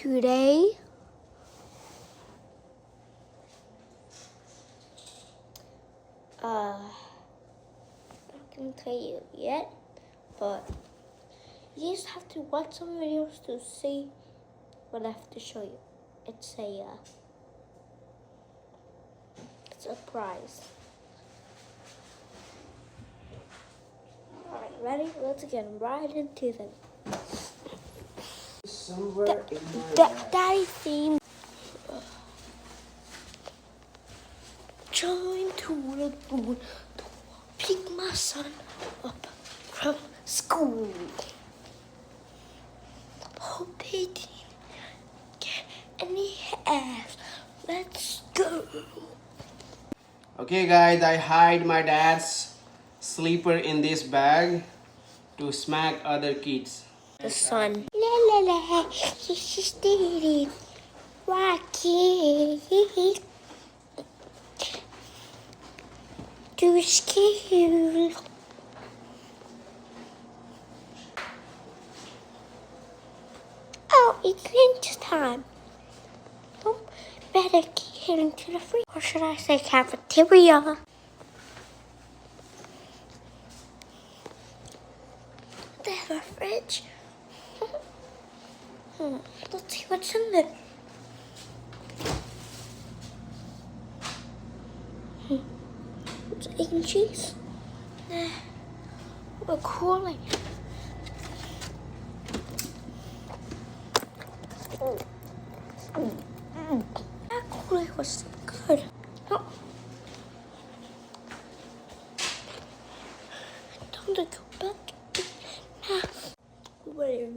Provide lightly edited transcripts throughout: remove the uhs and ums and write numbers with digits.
today. Not gonna tell you yet, but you just have to watch some videos to see what I have to show you. It's a surprise. Alright, ready? Let's get right into them. Somewhere in my Daddy theme. Trying to world moon to pick my son up from school. Hope they didn't get any ass. Let's go. Okay guys, I hide my dad's sleeper in this bag to smack other kids. The sun. La la la, she's just dating Rocky. Too scared. Oh, it's lunch time. Oh, better get heading to the fridge. Or should I say cafeteria? They have a fridge. Let's see what's in there. It's egg and cheese. We're cooling. That cooling was so good. Oh. Time to go back in math. Wait,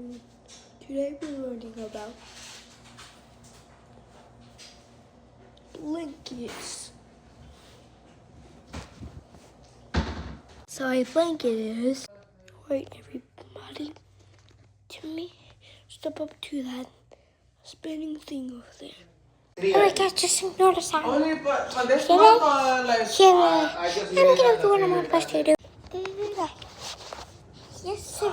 today we're learning about blankets. So a blanket is, wait everybody, to me, step up to that spinning thing over there. Alright guys, just ignore the sound. Only but there's Shall not like I just I'm gonna do what I'm supposed to do. Yes sir.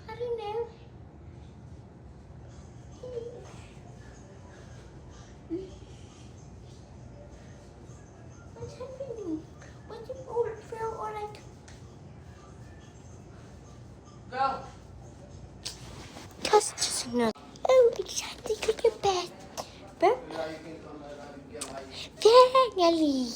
I don't know. What's happening? What's the order feel or like? Go. Just ignore. Oh, exactly. Go to bed. Finally.